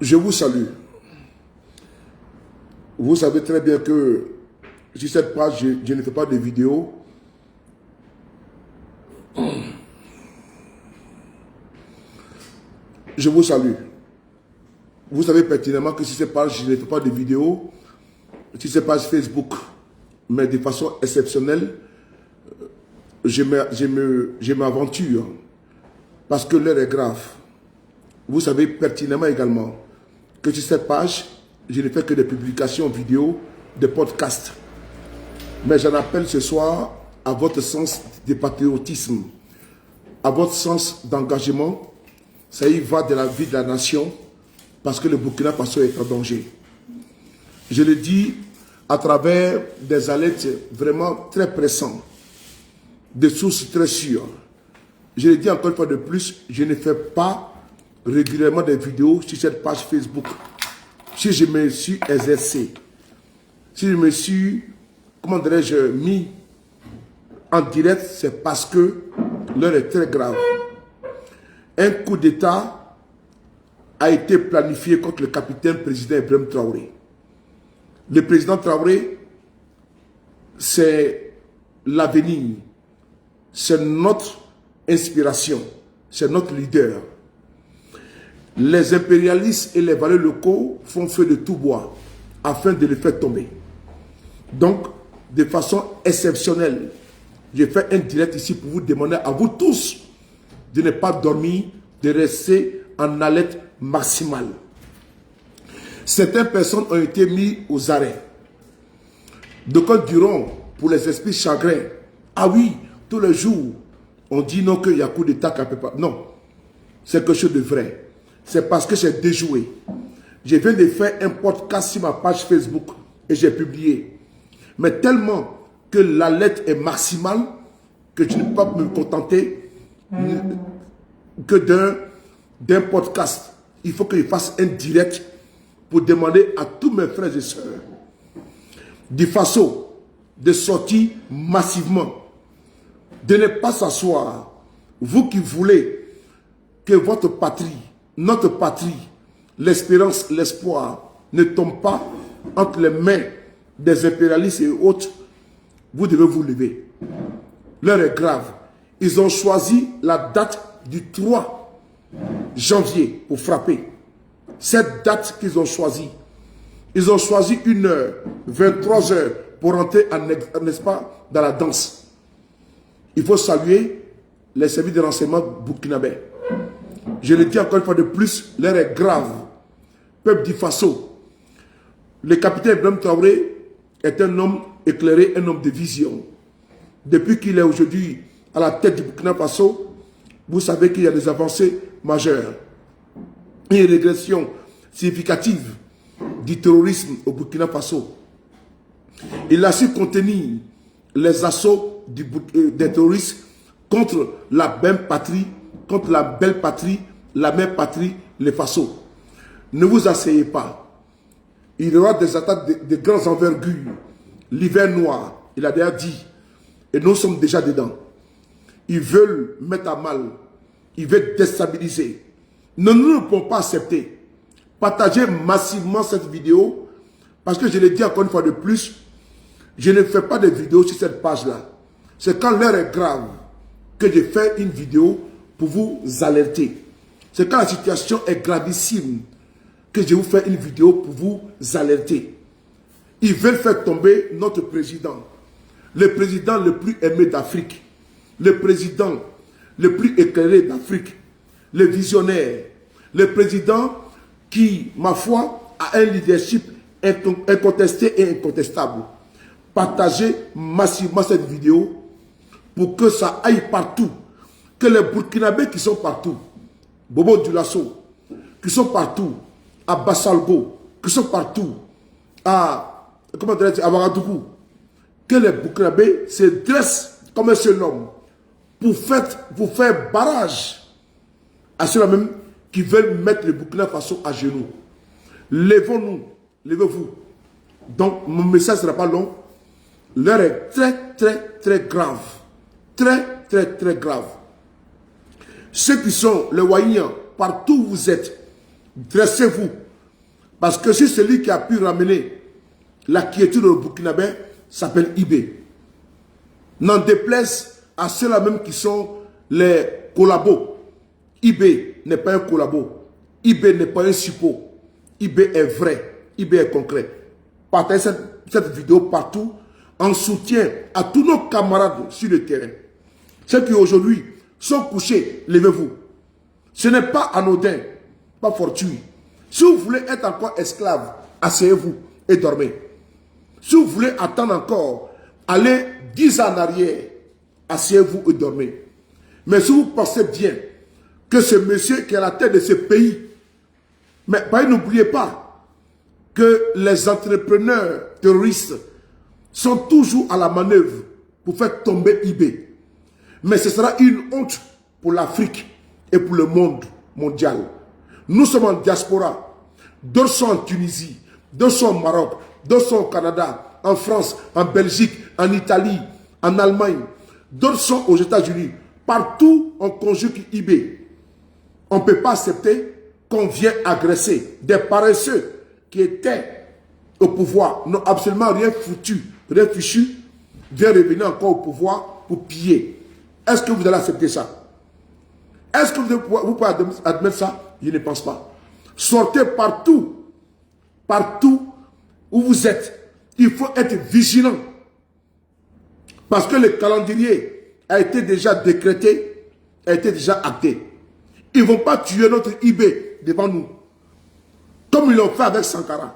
Je vous salue. Vous savez très bien que sur cette page, je ne fais pas de vidéos. Je vous salue. Vous savez pertinemment que sur cette page, je ne fais pas de vidéos. Sur cette page Facebook, mais de façon exceptionnelle, je m'aventure parce que l'heure est grave. Vous savez pertinemment également que sur cette page, je ne fais que des publications vidéo, des podcasts. Mais j'en appelle ce soir à votre sens de patriotisme, à votre sens d'engagement. Ça y va de la vie de la nation parce que le Burkina Faso est en danger. Je le dis à travers des alertes vraiment très pressantes, des sources très sûres. Je le dis encore une fois de plus, je ne fais pas régulièrement des vidéos sur cette page Facebook. Si je me suis exercé, si je me suis, comment dirais-je, mis en direct, c'est parce que l'heure est très grave. Un coup d'État a été planifié contre le capitaine président Ibrahim Traoré. Le président Traoré, c'est l'avenir, c'est notre inspiration, c'est notre leader. Les impérialistes et les valeurs locaux font feu de tout bois afin de le faire tomber. Donc, de façon exceptionnelle, je fais un direct ici pour vous demander à vous tous de ne pas dormir, de rester en alerte maximale. Certaines personnes ont été mises aux arrêts. D'aucuns diront, pour les esprits chagrins, ah oui, tous les jours, on dit non qu'il y a coup d'État quelque part. Non, c'est quelque chose de vrai. C'est parce que j'ai déjoué. Je viens de faire un podcast sur ma page Facebook et j'ai publié. Mais tellement que l'alerte est maximale que je ne peux pas me contenter que d'un podcast. Il faut que je fasse un direct pour demander à tous mes frères et sœurs du Faso de sortir massivement, de ne pas s'asseoir. Vous qui voulez que votre patrie, notre patrie, l'espérance, l'espoir ne tombe pas entre les mains des impérialistes et autres, vous devez vous lever. L'heure est grave. Ils ont choisi la date du 3 janvier pour frapper. Cette date qu'ils ont choisie, ils ont choisi 1h, 23h pour rentrer, n'est-ce pas, dans la danse. Il faut saluer les services de renseignement burkinabés. Je le dis encore une fois de plus, l'heure est grave. Peuple du Faso, le capitaine Ibrahim Traoré est un homme éclairé, un homme de vision. Depuis qu'il est aujourd'hui à la tête du Burkina Faso, vous savez qu'il y a des avancées majeures. Une régression significative du terrorisme au Burkina Faso. Il a su contenir les assauts des terroristes contre la même patrie, contre la belle patrie, la même patrie, les Faso. Ne vous asseyez pas. Il y aura des attaques de grandes envergures. L'hiver noir, il a déjà dit. Et nous sommes déjà dedans. Ils veulent mettre à mal. Ils veulent déstabiliser. Nous ne pouvons pas accepter. Partagez massivement cette vidéo. Parce que je l'ai dit encore une fois de plus. Je ne fais pas de vidéos sur cette page-là. C'est quand l'heure est grave que je fais une vidéo pour vous alerter. C'est quand la situation est gravissime que je vous fais une vidéo pour vous alerter. Ils veulent faire tomber notre président. Le président le plus aimé d'Afrique. Le président le plus éclairé d'Afrique. Le visionnaire. Le président qui, ma foi, a un leadership incontesté et incontestable. Partagez massivement cette vidéo pour que ça aille partout. Que les Burkinabés qui sont partout, Bobo Dioulasso, qui sont partout, à Bassalgo, qui sont partout, à Ouagadougou, que les Burkinabés se dressent comme un seul homme pour faire barrage à ceux-là même qui veulent mettre le Burkina Faso à genoux. Levons-nous, levez-vous. Donc, mon message ne sera pas long. L'heure est très, très, très grave. Très, très, très grave. Ceux qui sont les Waïniens, partout où vous êtes, dressez-vous Parce que si celui qui a pu ramener la quiétude au Burkinabé s'appelle IB. N'en déplaise à ceux-là même qui sont les collabos. IB n'est pas un collabo. IB n'est pas un suppôt. IB est vrai. IB est concret. Partagez cette vidéo partout en soutien à tous nos camarades sur le terrain. Ceux qui aujourd'hui sont couchés, levez-vous. Ce n'est pas anodin, pas fortuit. Si vous voulez être encore esclave, asseyez-vous et dormez. Si vous voulez attendre encore, allez 10 ans en arrière, asseyez-vous et dormez. Mais si vous pensez bien que ce monsieur qui est à la tête de ce pays, mais n'oubliez pas que les entrepreneurs terroristes sont toujours à la manœuvre pour faire tomber IB. Mais ce sera une honte pour l'Afrique et pour le monde mondial. Nous sommes en diaspora. D'autres sont en Tunisie, d'autres sont au Maroc, d'autres sont au Canada, en France, en Belgique, en Italie, en Allemagne. D'autres sont aux États-Unis. Partout, on conjugue IB. On ne peut pas accepter qu'on vienne agresser des paresseux qui étaient au pouvoir, n'ont absolument rien foutu, rien fichu, viennent revenir encore au pouvoir pour piller. Est-ce que vous allez accepter ça? Est-ce que vous pouvez admettre ça? Je ne pense pas. Sortez partout, partout où vous êtes. Il faut être vigilant. Parce que le calendrier a été déjà décrété, a été déjà acté. Ils ne vont pas tuer notre IB devant nous. Comme ils l'ont fait avec Sankara.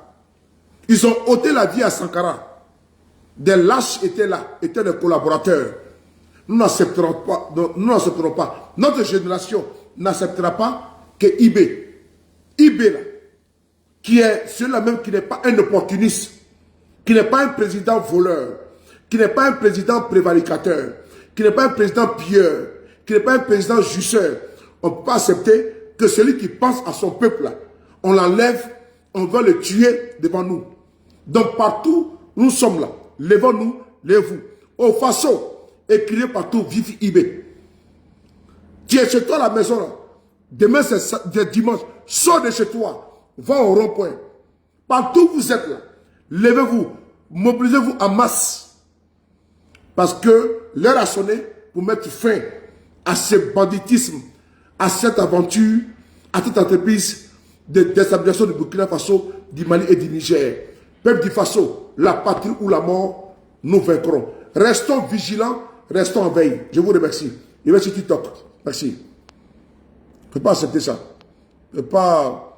Ils ont ôté la vie à Sankara. Des lâches étaient là, étaient des collaborateurs. Nous n'accepterons pas, nous n'accepterons pas. Notre génération n'acceptera pas que IB là, qui est celui-là même qui n'est pas un opportuniste, qui n'est pas un président voleur, qui n'est pas un président prévaricateur, qui n'est pas un président pilleur, qui n'est pas un président jusseur. On ne peut pas accepter que celui qui pense à son peuple, là, on l'enlève, on va le tuer devant nous. Donc partout, nous sommes là. Levons-nous, levez-vous. Au façon, écrivez partout, vive IB. Tu es chez toi à la maison là. Demain c'est dimanche. Sors de chez toi. Va au rond-point. Partout où vous êtes là. Levez-vous. Mobilisez-vous en masse. Parce que l'heure a sonné pour mettre fin à ce banditisme, à cette aventure, à cette entreprise de déstabilisation du Burkina Faso, du Mali et du Niger. Peuple du Faso, la patrie ou la mort, nous vaincrons. Restons vigilants, restons en veille. Je vous remercie. Je vais sur TikTok. Merci. Je ne peux pas accepter ça. Je ne peux pas...